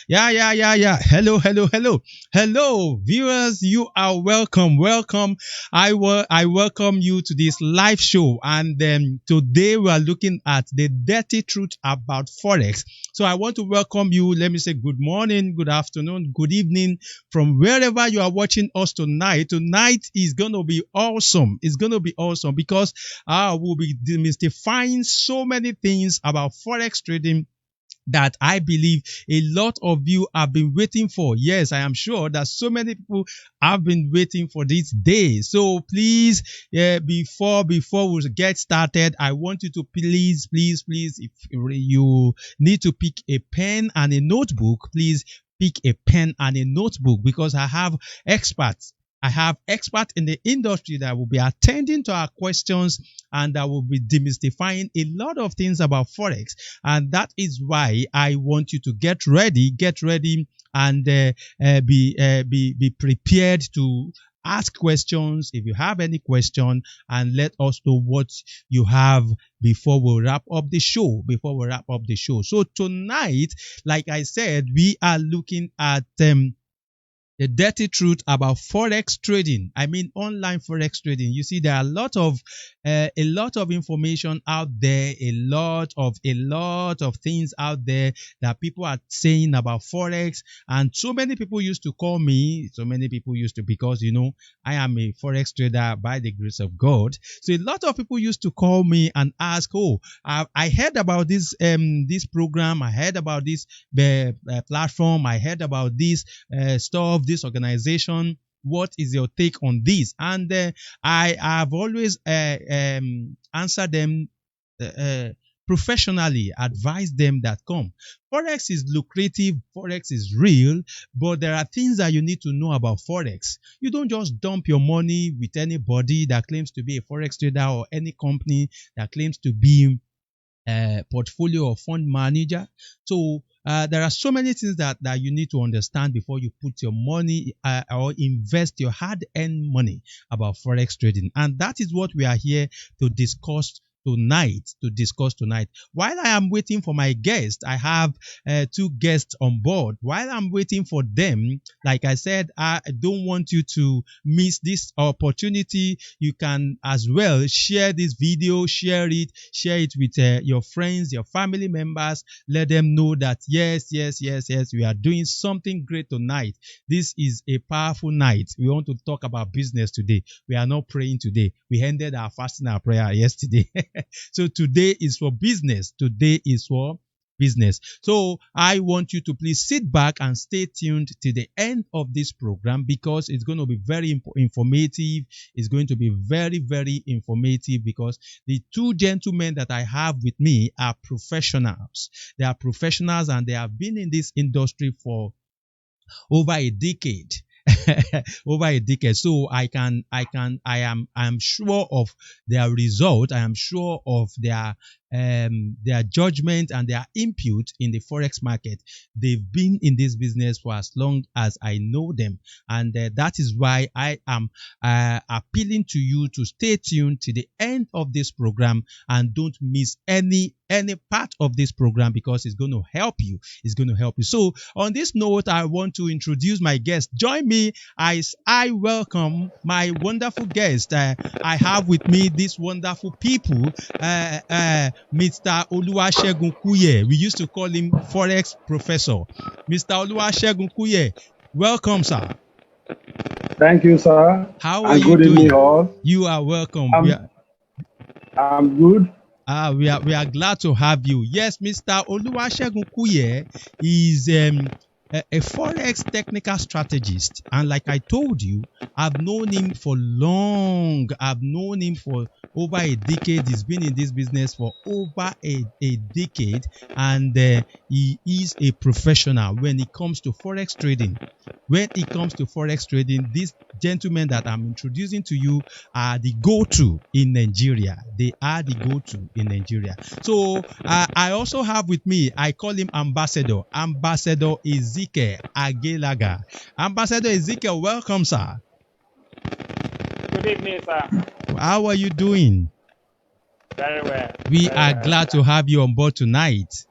Yeah. Hello, viewers. You are welcome. Welcome. I welcome you to this live show. And today we are looking at the dirty truth about Forex. So I want to welcome you. Let me say good morning, good afternoon, good evening from wherever you are watching us tonight. Tonight is going to be awesome. It's going to be awesome because we'll be demystifying so many things about Forex trading that I believe a lot of you have been waiting for. Yes, I am sure that so many people have been waiting for this day. So please, before we get started, I want you to please, if you need to pick a pen and a notebook, please pick a pen and a notebook because I have experts. I have experts in the industry that will be attending to our questions and that will be demystifying a lot of things about Forex. And that is why I want you to get ready, and be prepared to ask questions if you have any question, and let us know what you have before we wrap up the show. So tonight, like I said, we are looking at the dirty truth about Forex trading. I mean, online Forex trading. You see, there are a lot of information out there, a lot of things out there that people are saying about Forex. And so many people used to call me, because, I am a Forex trader by the grace of God. So a lot of people used to call me and ask, I heard about this program. I heard about this platform. I heard about this stuff, this organization. What is your take on this? And I have always answered them professionally, advised them that Forex is lucrative, Forex is real, but there are things that you need to know about Forex. You don't just dump your money with anybody that claims to be a Forex trader or any company that claims to be a portfolio or fund manager. So there are so many things that you need to understand before you put your money or invest your hard-earned money about Forex trading. And that is what we are here to discuss tonight. While I am waiting for my guest, I have two guests on board. While I'm waiting for them, like I said, I don't want you to miss this opportunity. You can as well share this video, share it with your friends, your family members. Let them know that yes, we are doing something great tonight. This is a powerful night. We want to talk about business today. We are not praying today. We ended our fasting and prayer yesterday. So today is for business. So I want you to please sit back and stay tuned to the end of this program because it's going to be very informative. It's going to be very, very informative because the two gentlemen that I have with me are professionals. They are professionals and they have been in this industry for over a decade. So I am sure of their result. I am sure of their judgment and their input in the Forex market. They've been in this business for as long as I know them. And that is why I am appealing to you to stay tuned to the end of this program and don't miss any part of this program because it's going to help you. So on this note, I want to introduce my guest. Join me as I welcome my wonderful guest. I have with me these wonderful people. Mr. Oluwasegun Kuye. We used to call him Forex Professor. Mr. Oluwasegun Kuye, welcome, sir. Thank you, sir. How are you doing? Evening, all. You are welcome. I'm good. We are glad to have you. Yes, Mr. Oluwasegun Kuye is a Forex technical strategist. And like I told you, I've known him for long. I've known him for over a decade. He's been in this business for over a decade. And he is a professional when it comes to Forex trading. These gentlemen that I'm introducing to you are the go-to in Nigeria. They are the go-to in Nigeria. So I also have with me, I call him Ambassador Ezekiel Agelaga. Ambassador Ezekiel, welcome, sir. Good evening, sir. How are you doing? Very well. We are glad to have you on board tonight.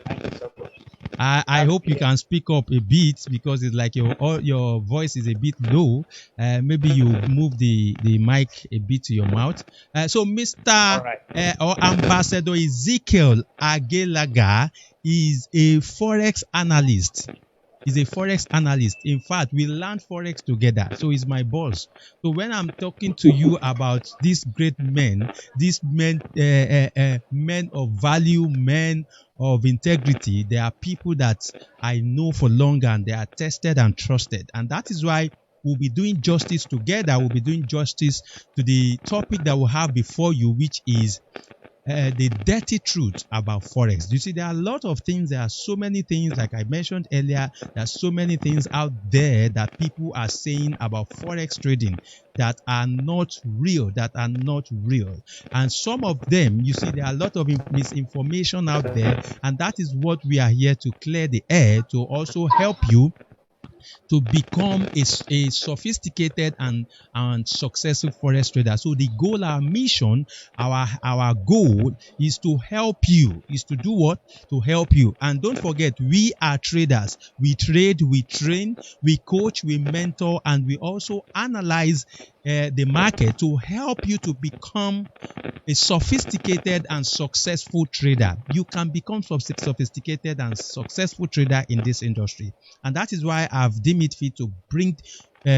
Thank you so much. I hope you can speak up a bit because it's like your voice is a bit low. Maybe you move the mic a bit to your mouth. So Mr. All right. Or Ambassador Ezekiel Agelaga is a Forex analyst. He's a Forex analyst. In fact, we learned Forex together. So he's my boss. So when I'm talking to you about these great men, these men, men of value, men of integrity, they are people that I know for long and they are tested and trusted. And that is why we'll be doing justice together. We'll be doing justice to the topic that we'll have before you, which is the dirty truth about Forex. You see, there are a lot of things. There are so many things, like I mentioned earlier, there are so many things out there that people are saying about Forex trading that are not real, And some of them, you see, there are a lot of misinformation out there. And that is what we are here to clear the air, to also help you to become a sophisticated and successful Forex trader. So the goal, our mission, our goal is to help you, is to do what? To help you. And don't forget, we are traders. We trade, we train, we coach, we mentor, and we also analyze the market to help you to become a sophisticated and successful trader. You can become sophisticated and successful trader in this industry. And that is why I've deemed it fit to bring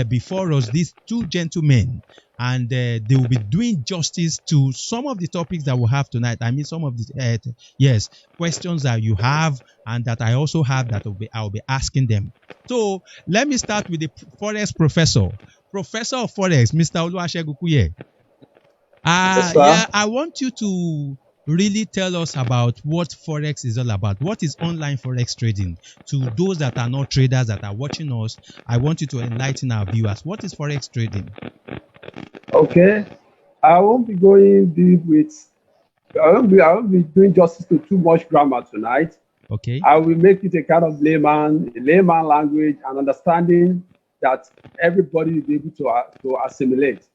before us these two gentlemen. And they will be doing justice to some of the topics that we'll have tonight. I mean, some of the, questions that you have and that I also have that I'll be asking them. So let me start with the Forex professor. Professor of Forex, Mr. Oluwasegun. Yes, yeah, I want you to really tell us about what Forex is all about. What is online Forex trading? To those that are not traders that are watching us, I want you to enlighten our viewers. What is Forex trading? Okay. I won't be going deep with, I won't be doing justice to too much grammar tonight. Okay. I will make it a kind of layman language and understanding that everybody will be able to assimilate.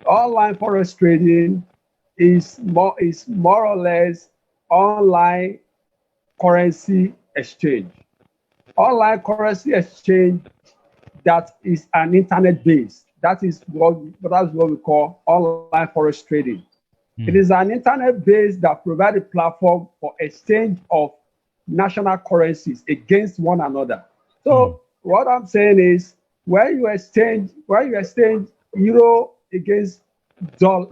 Online Forex trading is more or less online currency exchange. Online currency exchange that is an internet base. That's what we call online Forex trading. It is an internet base that provides a platform for exchange of national currencies against one another. So what I'm saying is, when you exchange euro against dollar,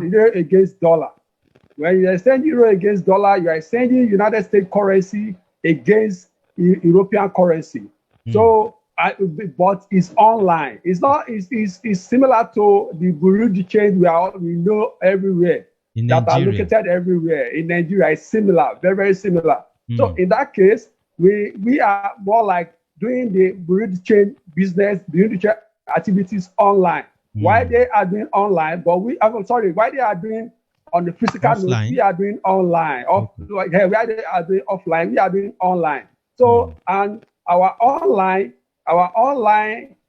when you exchange euro against dollar, you are exchanging United States currency against European currency. So, but it's online. It's not. It's similar to the Bureau de change we know everywhere in that Nigeria. are located everywhere in Nigeria. It's similar, very very similar. So in that case, we are more like doing the Bureau de change business, Bureau de change activities online. Why they are doing online, but why they are doing on the physical note, we are doing online. Why they are doing offline, we are doing online. So and our online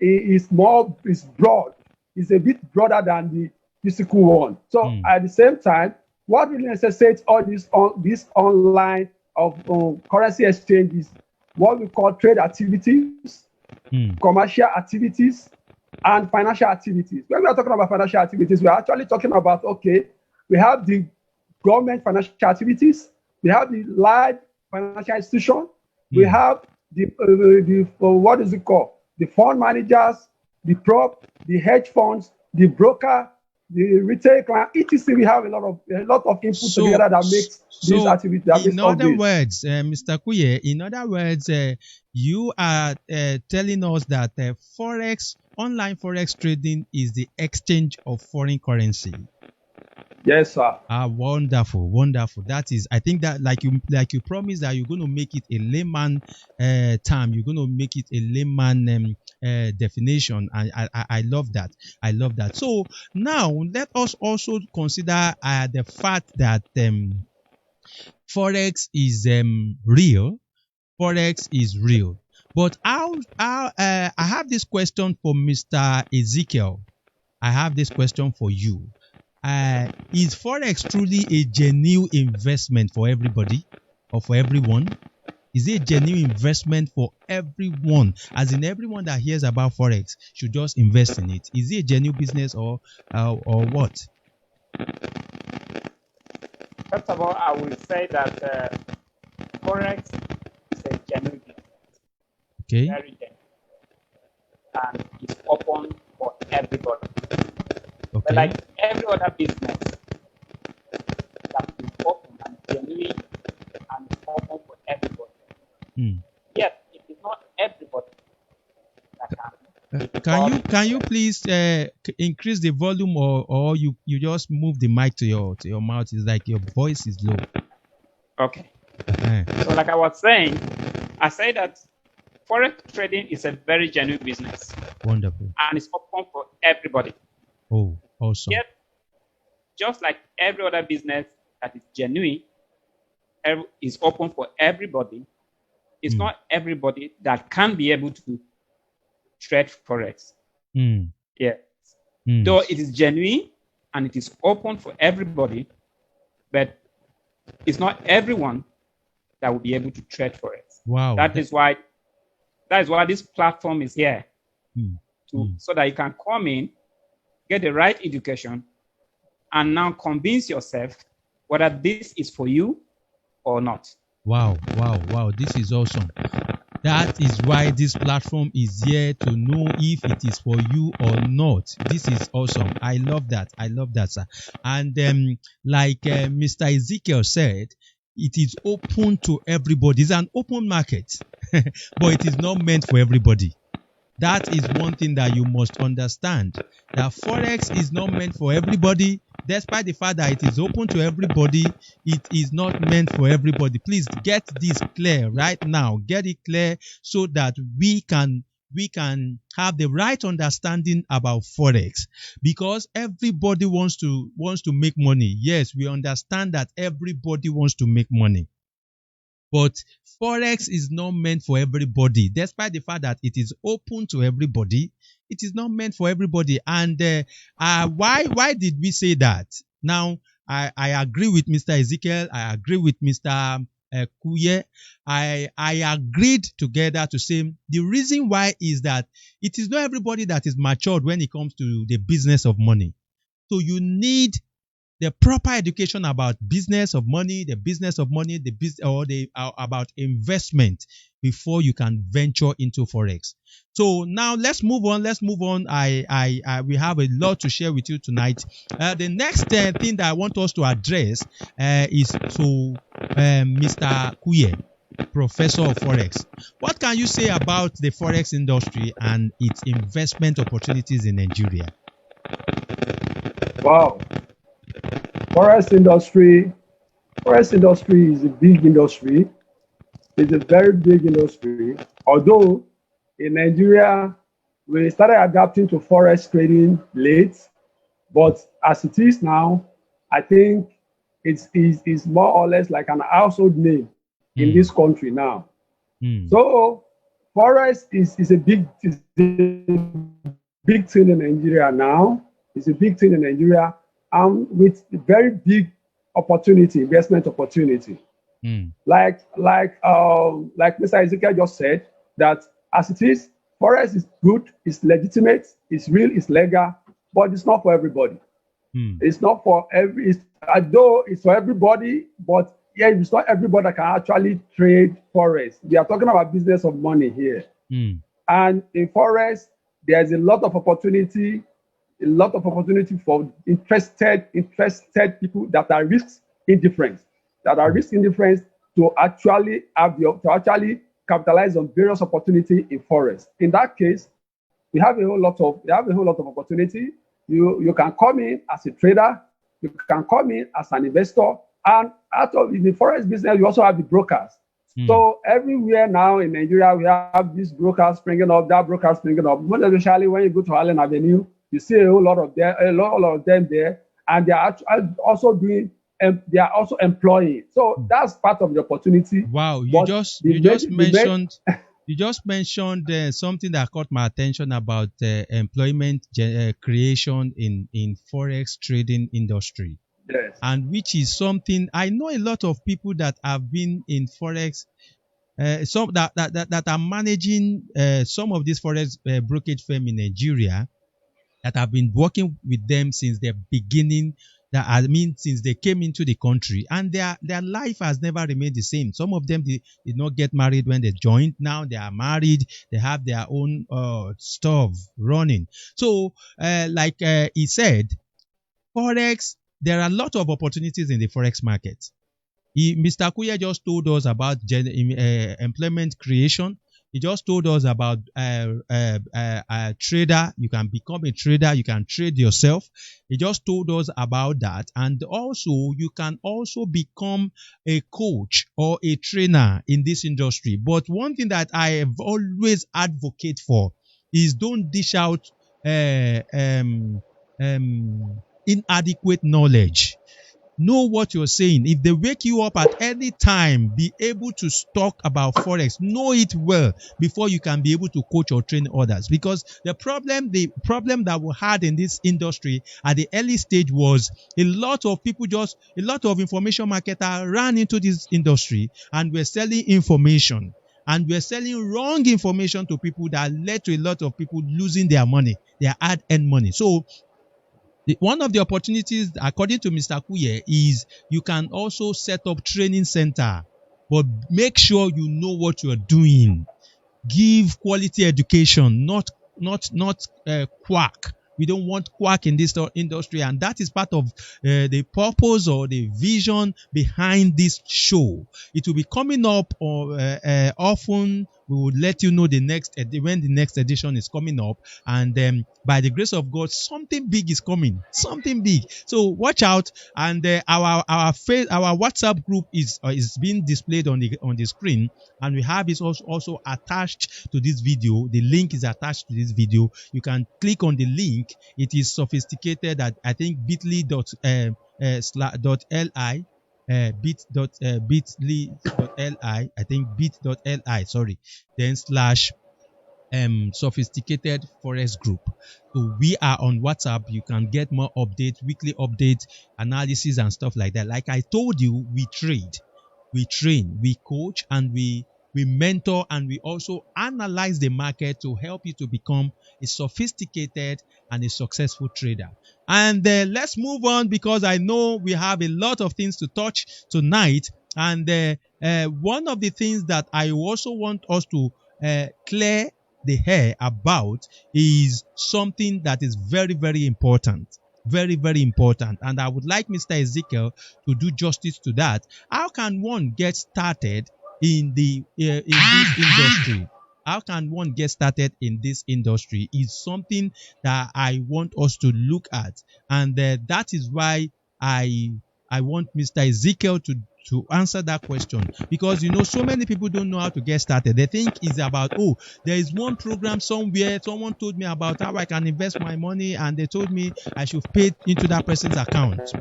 is broad. It's a bit broader than the physical one. So at the same time, what really necessitates all this online of currency exchange is what we call trade activities, commercial activities, and financial activities. When we are talking about financial activities, we are actually talking about, we have the government financial activities, we have the large financial institution, we have the what is it called? The fund managers, the prop, the hedge funds, the broker, the retail client, etc. We have a lot of input together that makes this activity. In other words, Mr. Kuye, in other words, you are telling us that online Forex trading is the exchange of foreign currency. Yes, sir. Wonderful, wonderful. That is, I think that like you promised that you're going to make it a layman term. You're going to make it a layman definition. I love that. I love that. So now let us also consider the fact that Forex is real. Forex is real. But I have this question for Mr. Ezekiel. I have this question for you. Is Forex truly a genuine investment for everybody or for everyone? Is it a genuine investment for everyone? As in, everyone that hears about Forex should just invest in it. Is it a genuine business or what? First of all, I will say that Forex is a genuine business. Okay. Very genuine. And it's open for everybody. Okay. But like every other business that is open and genuine and open for everybody. Yes, it is not everybody that can. Can you please increase the volume or you just move the mic to your mouth? It's like your voice is low. Okay. So like I was saying, I say that Forex trading is a very genuine business. Wonderful. And it's open for everybody. Oh, awesome. Yet, just like every other business that is genuine, is open for everybody. It's not everybody that can be able to trade Forex. Yes. Though it is genuine and it is open for everybody, but it's not everyone that will be able to trade Forex. Wow. That is why this platform is here. So that you can come in, get the right education, and now convince yourself whether this is for you or not. Wow. This is awesome. That is why this platform is here, to know if it is for you or not. This is awesome. I love that, sir. And like Mr. Ezekiel said, it is open to everybody. It's an open market, but it is not meant for everybody. That is one thing that you must understand, that Forex is not meant for everybody. Despite the fact that it is open to everybody, it is not meant for everybody. Please get this clear right now. Get it clear so that we can have the right understanding about Forex, because everybody wants to make money. Yes, we understand that everybody wants to make money. But Forex is not meant for everybody. Despite the fact that it is open to everybody, it is not meant for everybody. And why did we say that? Now, I agree with Mr. Ezekiel. I agree with Mr. Kuye. I agreed together to say the reason why is that it is not everybody that is matured when it comes to the business of money. So you need the proper education about business of money, about investment before you can venture into Forex. So now let's move on. We have a lot to share with you tonight. The next thing that I want us to address is to Mr. Kuye, Professor of Forex. What can you say about the Forex industry and its investment opportunities in Nigeria? Wow. Forex industry is a big industry. It's a very big industry. Although in Nigeria, we started adapting to Forex trading late, but as it is now, I think it's more or less like an household name in this country now. So Forex is a big thing in Nigeria now. It's a big thing in Nigeria. With very big investment opportunity. Like Mr. Ezekiel just said, that as it is, Forex is good, it's legitimate, it's real, it's legal, but it's not for everybody. It's not for although it's for everybody, but yeah, it's not everybody that can actually trade Forex. We are talking about business of money here. And in Forex, there's a lot of opportunity for interested people that are risk indifferent, to actually capitalize on various opportunity in Forex. In that case, we have a whole lot of opportunity. You can come in as a trader, you can come in as an investor, and in the Forex business, you also have the brokers. So everywhere now in Nigeria, we have these brokers springing up, most especially when you go to Allen Avenue. You see a lot of them there, and they are also employing. So that's part of the opportunity. Wow, you just mentioned something that caught my attention about employment creation in Forex trading industry. Yes. And which is something I know a lot of people that have been in Forex some that are managing some of these forex brokerage firm in Nigeria that have been working with them since their beginning. That I mean, since they came into the country, and their life has never remained the same. Some of them did not get married when they joined. Now they are married. They have their own stuff running. So, like he said, forex. There are a lot of opportunities in the forex market. Mr. Kuya just told us about employment creation. He just told us about a trader. You can become a trader. You can trade yourself. He just told us about that. And also, you can also become a coach or a trainer in this industry. But one thing that I have always advocate for is don't dish out inadequate knowledge. Know what you're saying. If they wake you up at any time, be able to talk about forex. Know it well before you can be able to coach or train others. Because the problem that we had in this industry at the early stage was a lot of information marketers ran into this industry and were selling information. And we're selling wrong information to people that led to a lot of people losing their money, their hard-earned money. So one of the opportunities, according to Mr. Kuye, is you can also set up training center, but make sure you know what you're doing. Give quality education, not quack. We don't want quack in this industry, and that is part of the purpose or the vision behind this show. It will be coming up often. We will let you know when the next edition is coming up, and by the grace of God, something big is coming. Something big. So watch out. And our WhatsApp group is being displayed on the screen, and we have it also attached to this video. The link is attached to this video. You can click on the link. It is sophisticated at, I think, bit.ly. bit.ly, I think bit.ly, sorry, then / sophisticated forex group. So we are on WhatsApp. You can get more updates, weekly updates, analysis and stuff like that. Like I told you, we trade, we train, we coach, and we mentor, and we also analyze the market to help you to become a sophisticated and a successful trader. And let's move on, because I know we have a lot of things to touch tonight. And one of the things that I also want us to clear the hair about is something that is very, very important. Very, very important. And I would like Mr. Ezekiel to do justice to that. How can one get started in this industry? How can one get started in this industry is something that I want us to look at. And that is why I want Mr. Ezekiel to answer that question, because so many people don't know how to get started. They think it's about, there is one program somewhere, someone told me about how I can invest my money, and they told me I should pay into that person's account.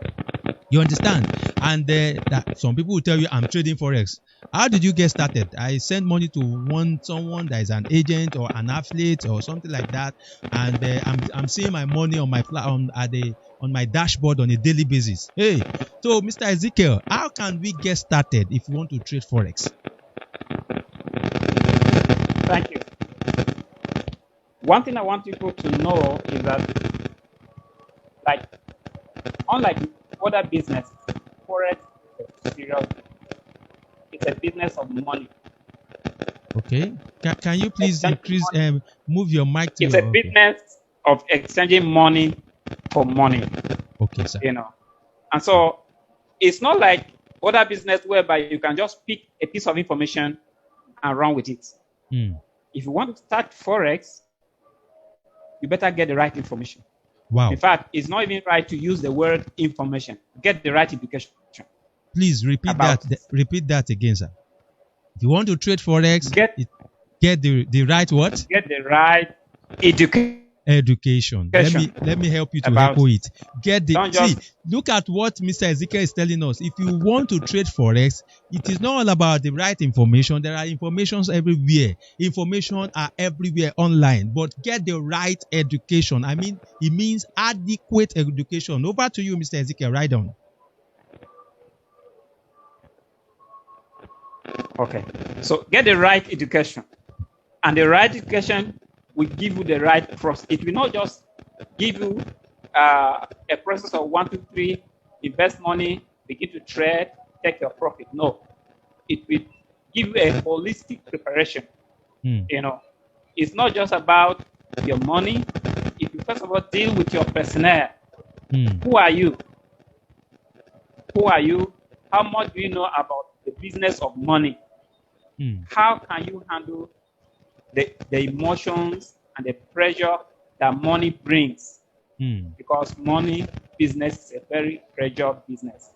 You understand? And that some people will tell you, I'm trading forex. How did you get started? I send money to someone that is an agent or an affiliate or something like that, and I'm seeing my money on my on my dashboard on a daily basis. Hey, so Mr. Ezekiel, how can we get started if we want to trade forex? Thank you. One thing I want people to know is that, unlike other businesses, forex is serious. It's a business of money. Okay. Can you please increase move your mic to? It's a business of exchanging money for money. Okay, sir. And so it's not like other business whereby you can just pick a piece of information and run with it. If you want to start forex, you better get the right information. Wow. In fact, it's not even right to use the word information. Get the right education. Please repeat that. Repeat that again, sir. If you want to trade forex, get the right what? Get the right education. Let me help you to echo it. Look at what Mr. Ezekiel is telling us. If you want to trade forex, it is not all about the right information. There are informations everywhere. Information are everywhere online, but get the right education. I mean, it means adequate education. Over to you, Mr. Ezekiel. Right on. Okay. So get the right education. And the right education will give you the right process. It will not just give you a process of 1, 2, 3, invest money, begin to trade, take your profit. No. It will give you a holistic preparation. You know, it's not just about your money. If you first of all deal with your personnel, who are you? Who are you? How much do you know about the business of money? How can you handle the emotions and the pressure that money brings? Because money business is a very pressure business.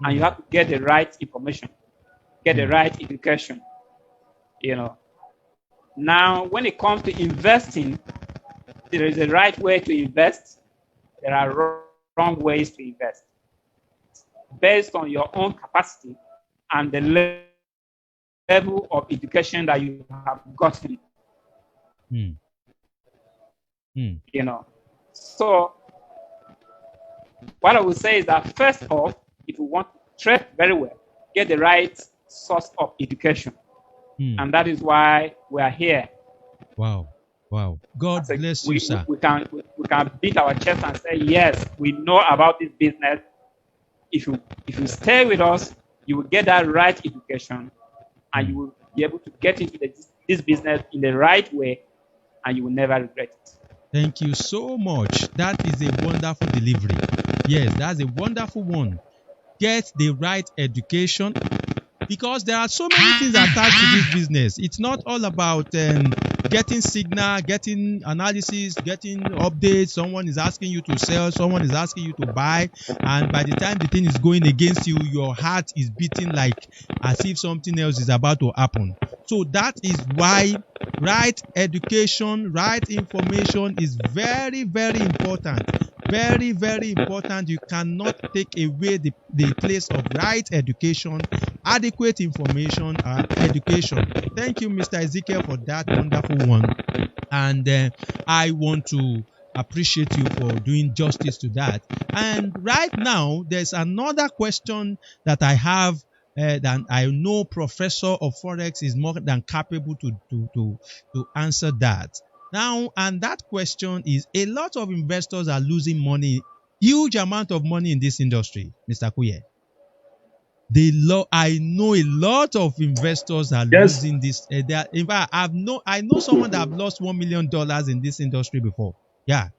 And you have to get the right information, get the right education. You know. Now, when it comes to investing, there is a right way to invest. There are wrong ways to invest based on your own capacity and the level of education that you have gotten. You know, so what I would say is that first off, if you want to trade very well, get the right source of education. And that is why we are here. Wow. God bless you, sir. We can beat our chest and say, yes, we know about this business. If you stay with us, you will get that right education, and you will be able to get into this business in the right way, and you will never regret it. Thank you so much. That is a wonderful delivery. Yes, that's a wonderful one. Get the right education, because there are so many things attached to this business. It's not all about getting signal, getting analysis, getting updates. Someone is asking you to sell, someone is asking you to buy, and by the time the thing is going against you, your heart is beating like as if something else is about to happen. So that is why right education, right information is very, very important. Very, very important. You cannot take away the place of right education, adequate information, and education. Thank you, Mr. Ezekiel, for that wonderful one. And I want to appreciate you for doing justice to that. And right now, there's another question that I have that I know Professor of Forex is more than capable to answer that. Now, and that question is, a lot of investors are losing money, huge amount of money in this industry, Mr. Kuye. I know a lot of investors are losing this. In fact, I know someone that have lost $1 million in this industry before. Yeah.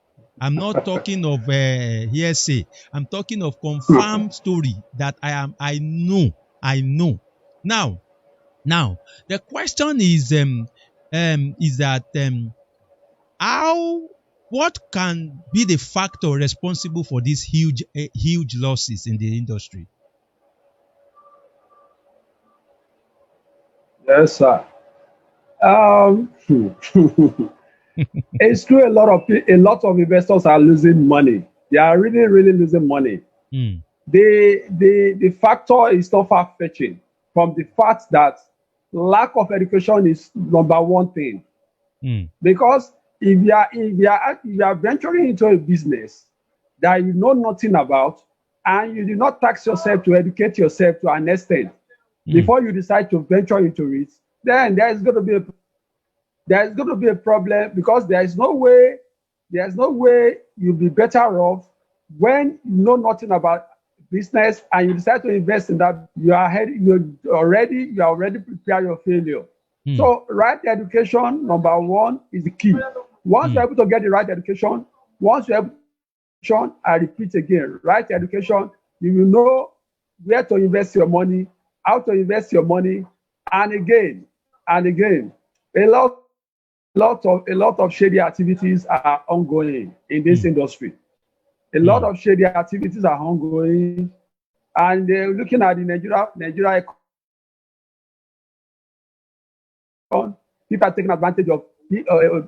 I'm not talking of hearsay. I'm talking of confirmed story that I know. Now, the question is that what can be the factor responsible for these huge losses in the industry? Yes, sir. It's true. A lot of investors are losing money. They are really, really losing money. The factor is not far-fetching from the fact that lack of education is number one thing. Because if you are venturing into a business that you know nothing about, and you do not tax yourself to educate yourself to an extent before you decide to venture into it, then there's going to be a problem, because there is no way you'll be better off when you know nothing about business and you decide to invest in that. You are already prepared your failure. So right education, number one, is the key. Once you're able to get the right education, I repeat again, right education, you will know where to invest your money, how to invest your money, and again, a lot of shady activities are ongoing in this industry. A lot of shady activities are ongoing, and looking at the Nigeria, people are taking advantage of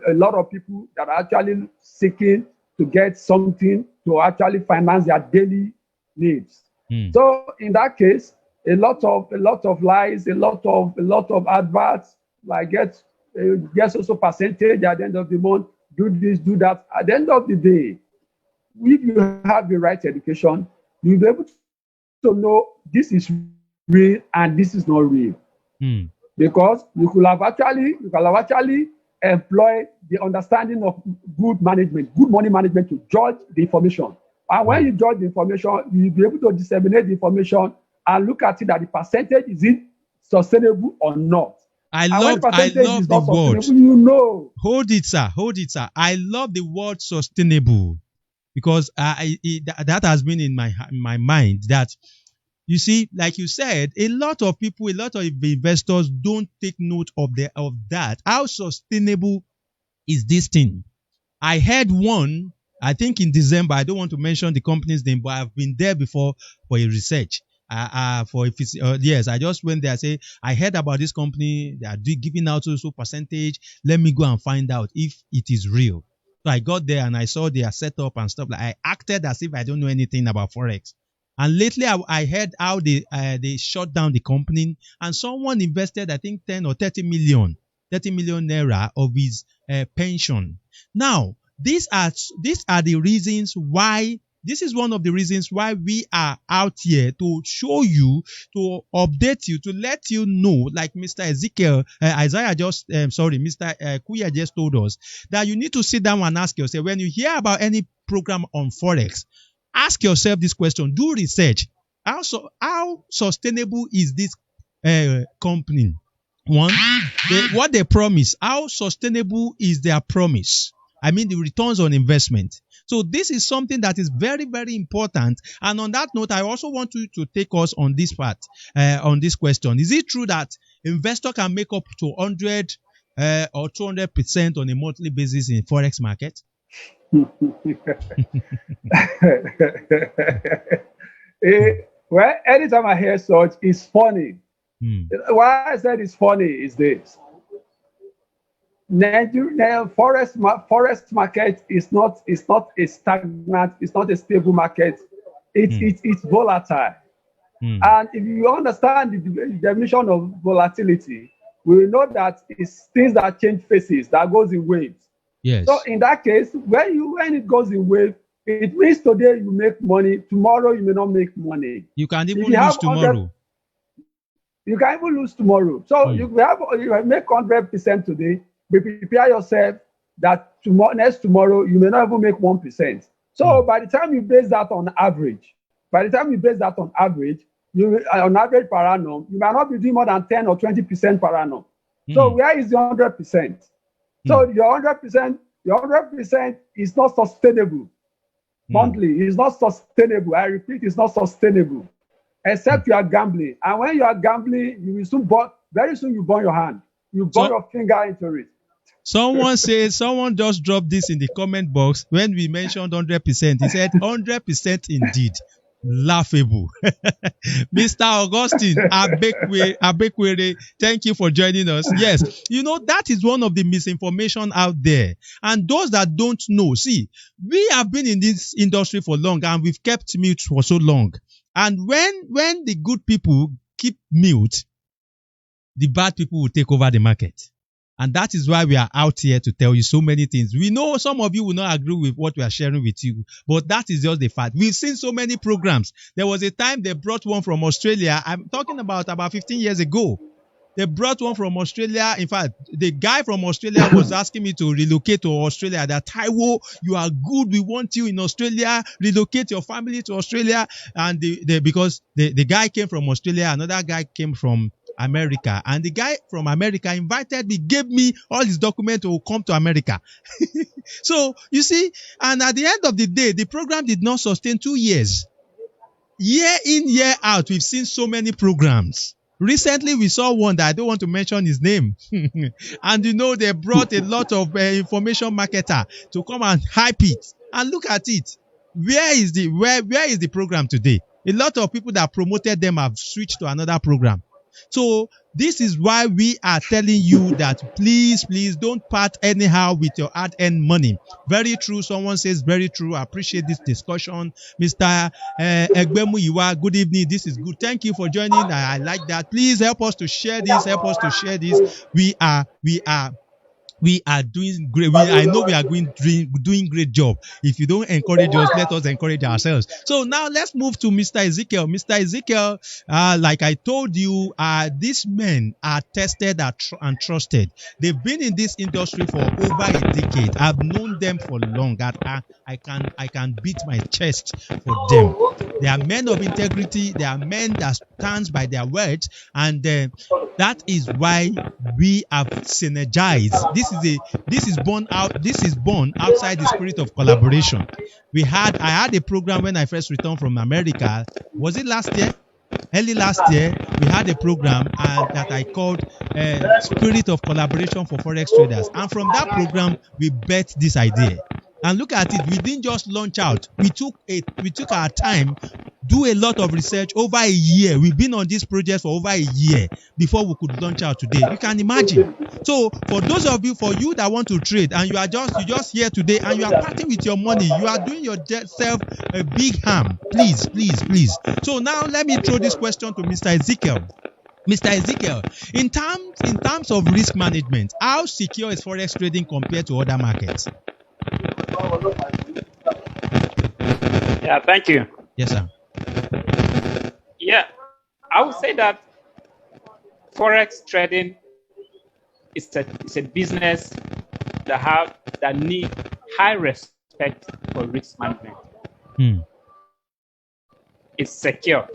a lot of people that are actually seeking to get something to actually finance their daily needs. So in that case, a lot of lies, a lot of adverts, like get also percentage at the end of the month, do this, do that. At the end of the day, if you have the right education, you'll be able to know this is real and this is not real. Because you could have actually employed the understanding of good management, good money management to judge the information. And when you judge the information, you'll be able to disseminate the information and look at it that the percentage, is it sustainable or not? I love the word. You know. Hold it, sir. I love the word sustainable because that has been in my mind that, you see, like you said, a lot of people, a lot of investors don't take note of that. How sustainable is this thing? I heard one, I think in December, I don't want to mention the company's name, but I've been there before for a research. Yes, I just went there. I say, I heard about this company. They are giving out so percentage. Let me go and find out if it is real. So I got there and I saw their setup and stuff. Like, I acted as if I don't know anything about Forex. And lately, I heard how they shut down the company and someone invested, I think, 10 or 30 million naira of his pension. Now, these are the reasons why. This is one of the reasons why we are out here to show you, to update you, to let you know, like Mr. Mr. Kuya just told us, that you need to sit down and ask yourself, when you hear about any program on Forex, ask yourself this question, do research. How sustainable is this company? One, what they promise, how sustainable is their promise? I mean, the returns on investment. So this is something that is very, very important. And on that note, I also want you to take us on this part, on this question. Is it true that investor can make up to 100 or 200% on a monthly basis in Forex market? Well, anytime I hear such, it's funny. Why I said it's funny is this. Nigeria forest market is not a stagnant, it's not a stable market. It's volatile. And if you understand the definition of volatility, we know that it's things that change faces, that goes in waves. Yes. So in that case, when it goes in waves, it means today you make money, tomorrow you may not make money. You can even lose tomorrow. You can even lose tomorrow. So you make 100% today. But prepare yourself that next tomorrow you may not even make 1%. So by the time you base that on average, you on average per annum, you might not be doing more than 10 or 20% per annum. So where is the 100%? So your 100% is not sustainable. Monthly, it's not sustainable. I repeat, it's not sustainable. Except you are gambling. And when you are gambling, you will soon very soon you burn your hand. You burn your finger into it. Someone just dropped this in the comment box when we mentioned 100%. He said 100% indeed. Laughable. Mr. Augustine Abekwere, thank you for joining us. Yes, that is one of the misinformation out there. And those that don't know, see, we have been in this industry for long and we've kept mute for so long. And when the good people keep mute, the bad people will take over the market. And that is why we are out here to tell you so many things. We know some of you will not agree with what we are sharing with you, but that is just the fact. We've seen so many programs. There was a time they brought one from Australia. I'm talking about 15 years ago. They brought one from Australia. In fact, the guy from Australia was asking me to relocate to Australia. That Taiwo, you are good. We want you in Australia. Relocate your family to Australia. And because the guy came from Australia, another guy came from America, and the guy from America invited me, gave me all his documents to come to America. So you see, and at the end of the day, the program did not sustain 2 years. Year in, year out, we've seen so many programs. Recently, we saw one that I don't want to mention his name. And they brought a lot of information marketer to come and hype it. And look at it. Where is the program today? A lot of people that promoted them have switched to another program. So this is why we are telling you that please don't part anyhow with your hard-earned money. Very true. Someone says very true. I appreciate this discussion. Mr. Egbemuyiwa, good evening. This is good. Thank you for joining. I like that. Please help us to share this. We are We are doing great. I know we are doing great job. If you don't encourage us, let us encourage ourselves. So now let's move to Mr. Ezekiel. Mr. Ezekiel, like I told you, these men are tested and trusted. They've been in this industry for over a decade. I've known them for long. I can beat my chest for them. They are men of integrity. They are men that stands by their words, and that is why we have synergized. This is born outside the spirit of collaboration. I had a program when I first returned from America. Was it last year? Early last year, we had a program that I called Spirit of Collaboration for Forex Traders. And from that program, we bet this idea. And look at it, we didn't just launch out. We took our time, do a lot of research over a year. We've been on this project for over a year before we could launch out today. You can imagine. So for those of you, for you that want to trade and you just here today and you are parting with your money, you are doing yourself a big harm. Please. So now let me throw this question to Mr. Ezekiel. Mr. Ezekiel, in terms of risk management, how secure is Forex trading compared to other markets? Yeah, thank you. Yes, sir. Yeah, I would say that Forex trading is a business that need high respect for risk management. It's secure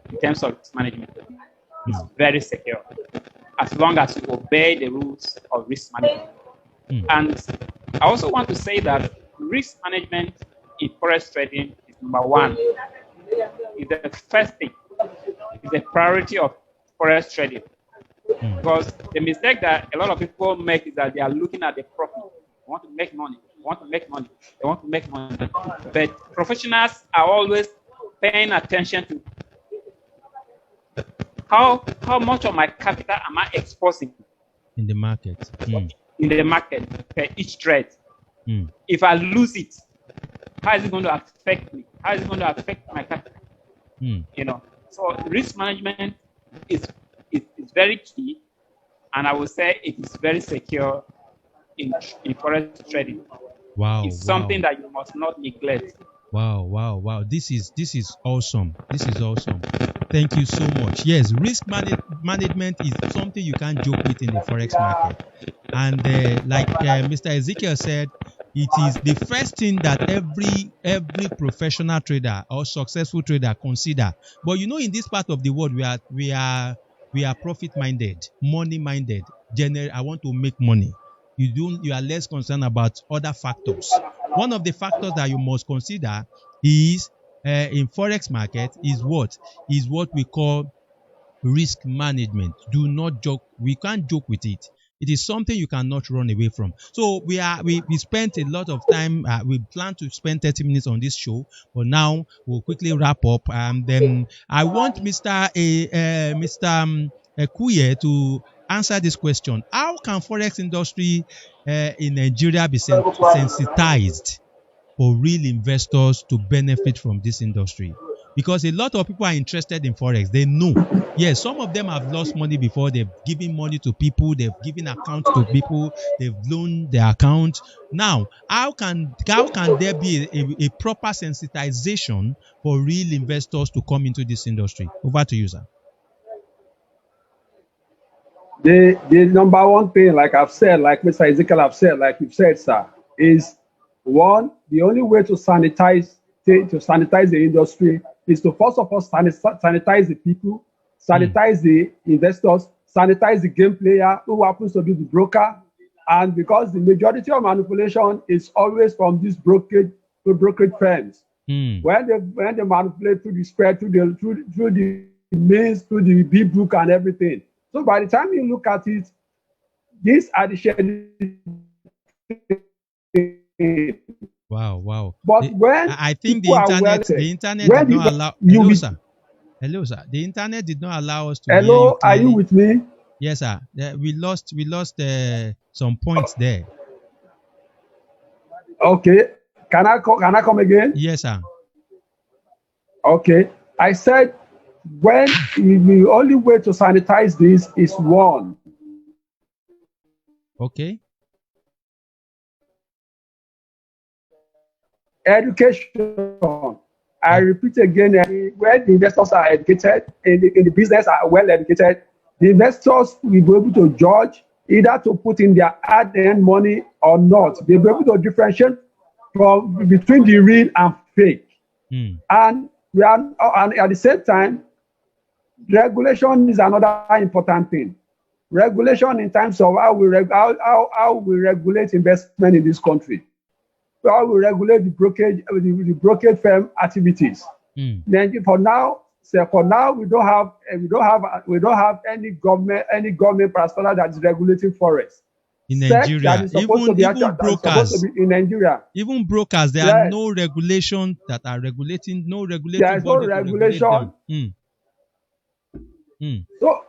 in terms of risk management. It's very secure as long as you obey the rules of risk management. And I also want to say that risk management in Forex trading is number one. It's the first thing. It's the priority of Forex trading. Because the mistake that a lot of people make is that they are looking at the profit. They want to make money. But professionals are always paying attention to how much of my capital am I exposing in the market. In the market per each trade. If I lose it, how is it going to affect me? How is it going to affect my capital? So risk management is very key, and I would say it is very secure in forex trading. Wow, it's something that you must not neglect. Wow. This is awesome. This is awesome. Thank you so much. Yes, risk management is something you can't joke with in the forex market. And like Mr. Ezekiel said, it is the first thing that every professional trader or successful trader consider. But in this part of the world, we are profit minded, money minded. Generally, I want to make money. You are less concerned about other factors. One of the factors that you must consider is in forex market is what we call risk management. Do not joke. We can't joke with it. It is something you cannot run away from. So we spent a lot of time. We plan to spend 30 minutes on this show, but now we'll quickly wrap up. And then I want Mr. Kuye to answer this question. How can forex industry in Nigeria be sensitized for real investors to benefit from this industry? Because a lot of people are interested in forex. They know. Yes, some of them have lost money before. They've given money to people. They've given accounts to people. They've loaned their account. Now, how can there be a proper sensitization for real investors to come into this industry? Over to you, sir. The number one thing, like I've said, like Mr. Ezekiel have said, like you've said, sir, is one, the only way to sanitize the industry is to first of all sanitize the people, sanitize the investors, sanitize the game player who happens to be the broker. And because the majority of manipulation is always from these brokerage firms. When they manipulate through the spread, through the means, through the big book and everything. So by the time you look at it, these are the shares. Wow. But when I think the internet did not allow. Hello, sir. The internet did not allow us to. Hello, are you with me? Yes, sir. We lost some points there. Okay. Can I come again? Yes, sir. Okay. I said when the only way to sanitize this is one. Okay. education. I repeat again, when the investors are educated, in the business are well educated, the investors will be able to judge either to put in their hard-earned money or not. They'll be able to differentiate between the real and fake. And and at the same time, regulation is another important thing. Regulation in terms of how we regulate investment in this country, how we regulate the brokerage firm activities. Then for now, we don't have any government parastatal that is regulating forex. In Nigeria, even brokers, in Nigeria, even brokers, there are no regulations that are regulating. No regulation. There is no regulation.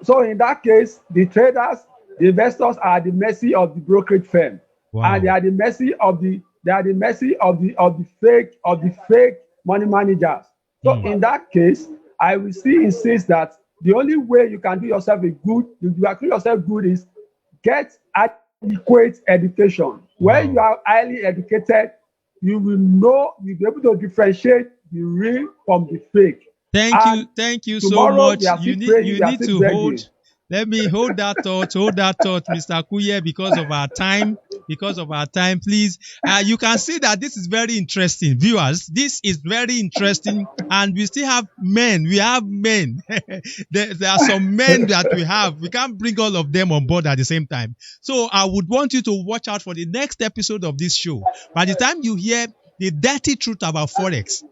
So in that case, the traders, the investors are at the mercy of the brokerage firm, and they are the mercy of the fake money managers. So in that case, I will insist that the only way you can do yourself good is get adequate education. When you are highly educated, you will be able to differentiate the real from the fake. Thank you so much. You need to hold. Let me hold that thought, Mr. Kuye, because of our time. Please, you can see that this is very interesting, viewers. This is very interesting, and we still have men. We have men. there are some men that we have. We can't bring all of them on board at the same time. So I would want you to watch out for the next episode of this show. By the time you hear the dirty truth about Forex,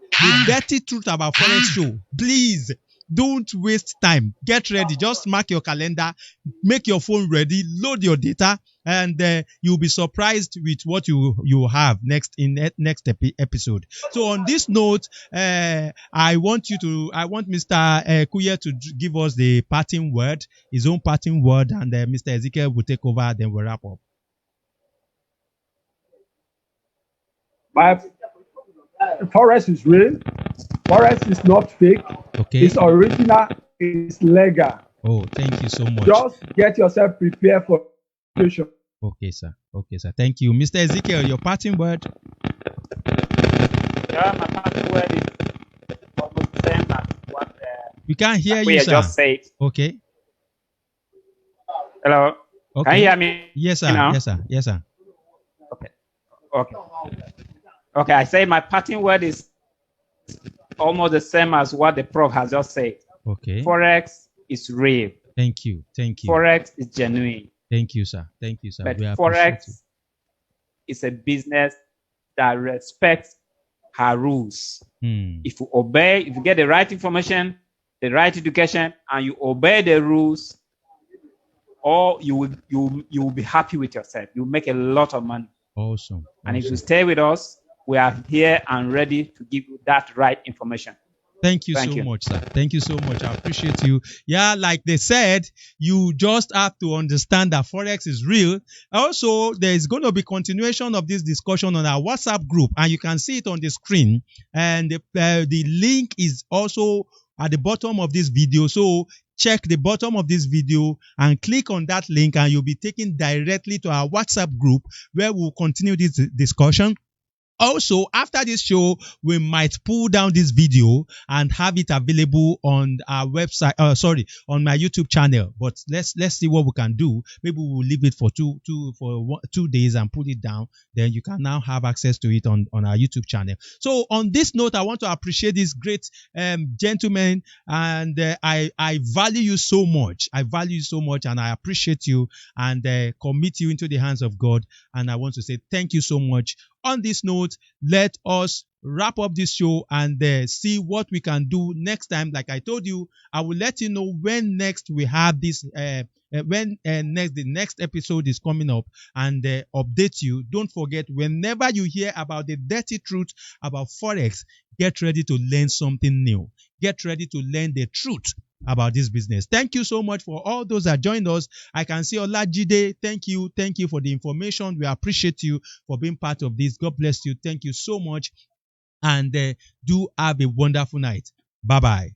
show, please don't waste time. Get ready. Just mark your calendar, make your phone ready, load your data, and you'll be surprised with what you have next episode. So on this note, I want Mr. Kuye to give us the parting word, his own parting word, and Mr. Ezekiel will take over. Then we'll wrap up. Forex is real. Forex is not fake. Okay. It's original. It's legal. Oh, thank you so much. Just get yourself prepared for future. Okay, sir. Thank you. Mr. Ezekiel, your parting word? Yeah, my parting word is almost the same as what we can't hear you, sir. Just said. Okay. Hello. Okay. Can you hear me? Yes, sir. Yes, sir. Okay, I say my parting word is almost the same as what the prof has just said. Okay. Forex is real. Thank you. Forex is genuine. Thank you, sir. But Forex is a business that respects her rules. If you get the right information, the right education, and you obey the rules, or you will be happy with yourself. You will make a lot of money. Awesome. And if you stay with us, we are here and ready to give you that right information. Thank you so much, sir. Thank you so much. I appreciate you. Yeah, like they said, you just have to understand that Forex is real. Also, there is going to be continuation of this discussion on our WhatsApp group, and you can see it on the screen. And the link is also at the bottom of this video. So check the bottom of this video and click on that link, and you'll be taken directly to our WhatsApp group where we'll continue this discussion. Also, after this show, we might pull down this video and have it available on our website. On my YouTube channel. But let's see what we can do. Maybe we'll leave it for 2 days and put it down. Then you can now have access to it on our YouTube channel. So on this note, I want to appreciate this great gentleman, and I value you so much. And I appreciate you and commit you into the hands of God. And I want to say thank you so much. On this note, let us wrap up this show and see what we can do next time. Like I told you, I will let you know when next we have this, the next episode is coming up, and update you. Don't forget, whenever you hear about the dirty truth about Forex, get ready to learn something new. Get ready to learn the truth about this business. Thank you so much for all those that joined us. I can see Olajide. Thank you for the information. We appreciate you for being part of this. God bless you. Thank you so much, and do have a wonderful night. Bye bye.